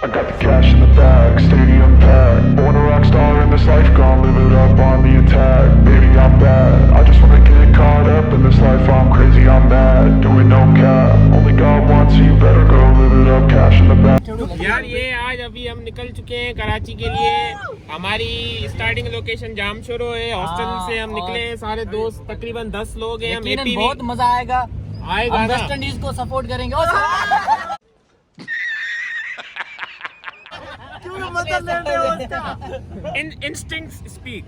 I got the cash in the bag, stadium packed. Born a rock star in this life, gon' live it up on the attack. Baby, I'm bad, I just wanna get caught up in this life. I'm crazy, I'm mad, doing no cap. Only God wants, so you better go live it up, cash in the bag. यार ये आज अभी हम निकल चुके हैं कराची के लिए। हमारी स्टार्टिंग लोकेशन जामशोरो है। हॉस्टल से हम निकले हैं, सारे दोस्त तकरीबन 10 लोग हैं। हम बहुत मजा आएगा आएगा। वेस्ट इंडीज को सपोर्ट करेंगे। Instinct speak.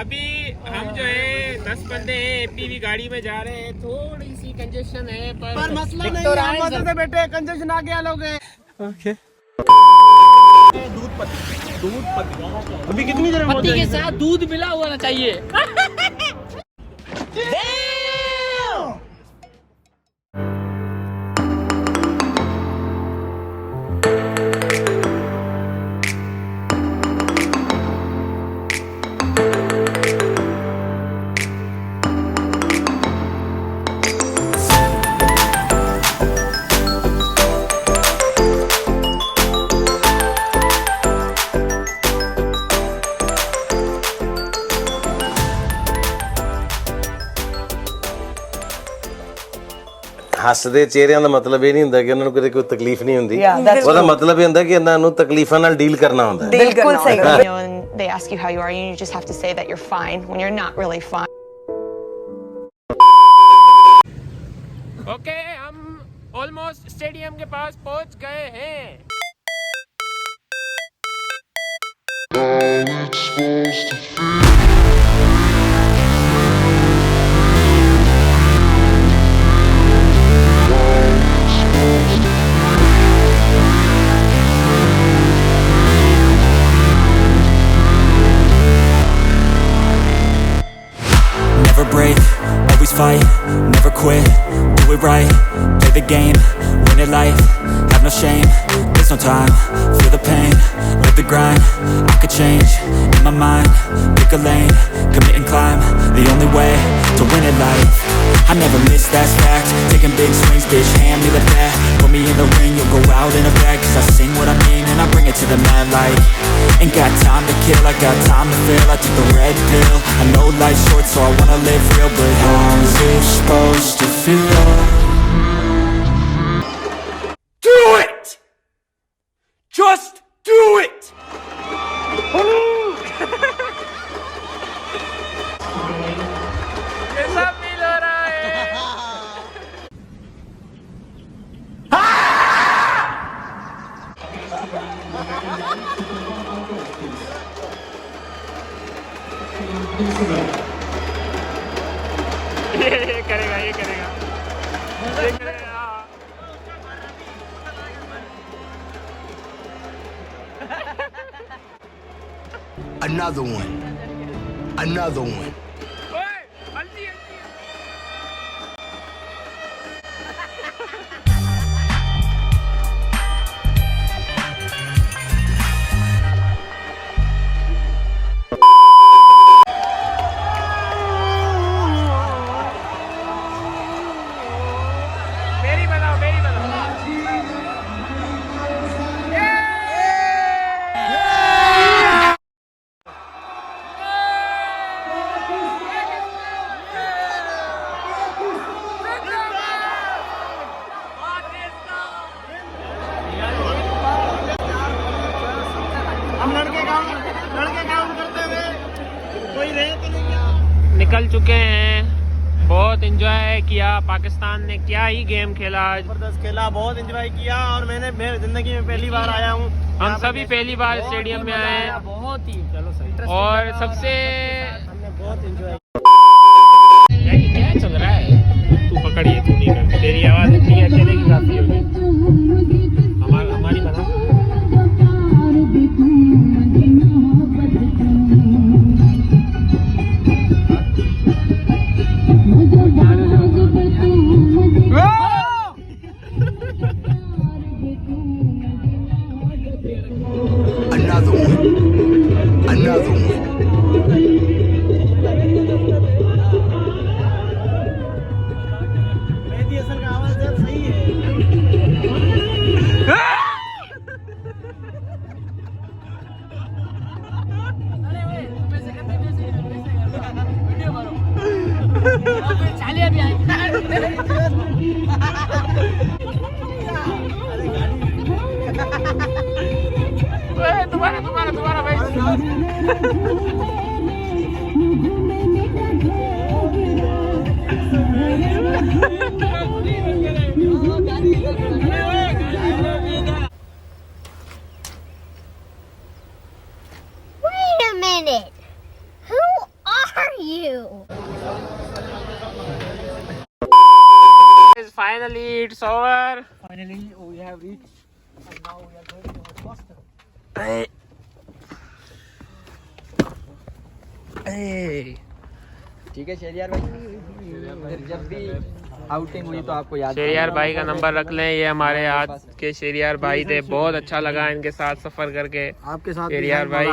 अभी हम जो है 10 बंदे हैं, एपीवी गाड़ी में जा रहे हैं। थोड़ी सी कंजेशन है पर मसला नहीं है, मजे से बैठे, कंजेशन आ गया लोग। ओके। दूध पत्ती अभी कितनी देर में पत्ती के साथ दूध मिला हुआ ना चाहिए। ਹੱਸਦੇ ਚਿਹਰਿਆਂ ਦਾ ਮਤਲਬ ਇਹ ਨਹੀਂ ਹੁੰਦਾ ਕਿ ਉਹਨਾਂ ਨੂੰ ਕੋਈ ਤਕਲੀਫ ਨਹੀਂ ਹੁੰਦੀ। ਉਹਦਾ ਮਤਲਬ ਇਹ ਹੁੰਦਾ ਕਿ ਇਹਨਾਂ ਨੂੰ ਤਕਲੀਫਾਂ ਨਾਲ ਡੀਲ ਕਰਨਾ ਹੁੰਦਾ ਹੈ। ਬਿਲਕੁਲ ਸਹੀ। And they ask you how you are, you just have to say that you're fine when you're not really fine. Okay, हम ऑलमोस्ट स्टेडियम के पास पहुंच गए हैं। Never break, always fight, never quit, do it right, play the game, win it life, have no shame, there's no time, feel the pain, live the grind, I could change, in my mind, pick a lane, commit and climb, the only way to win it life, I never miss, that's fact, taking big swings, bitch, hand me the bat, put me in the ring, you'll go out in a bag, cause I sing what I mean and I bring it to the mad light, ain't got time to kill, I got time to feel, I took the red pill, I know life's short so I wanna live real, but how's it supposed to feel? Do it! Just do it! कैसा feel हो रहा है? ये करेगा, ये करेगा, ये करेगा। Another one. Another one. ओए, हल्दी, हल्दी। मेरी बनाओ, मेरी बनाओ। हम लड़के काम करते हुए कोई रहे तो नहीं। निकल चुके हैं, बहुत एंजॉय किया। पाकिस्तान ने क्या ही गेम खेला आज, जबरदस्त खेला, बहुत एंजॉय किया और मैंने जिंदगी में पहली बार आया हूँ। हम सभी पहली बार स्टेडियम में आए हैं। बहुत ही चलो सही और सबसे हमने बहुत एंजॉय। क्या चल रहा है? तू पकड़िए, तू नहीं कर, तेरी आवाज इतनी है चलेगी काफी होगी। हमारी बना। Another one. Another one. लिए भी आएंगे। तुम्हारा भाई। Wait a minute. Who are you? Finally, it's over. Finally, we have reached, and now we are going to our hostel. ठीक है शेरियार भाई, फिर जब भी आउटिंग हुई तो आपको याद शेरियार भाई का नंबर रख लें, ये हमारे आज के शेरियार भाई थे। बहुत अच्छा लगा इनके साथ सफर करके। आपके साथ शेरियार भाई।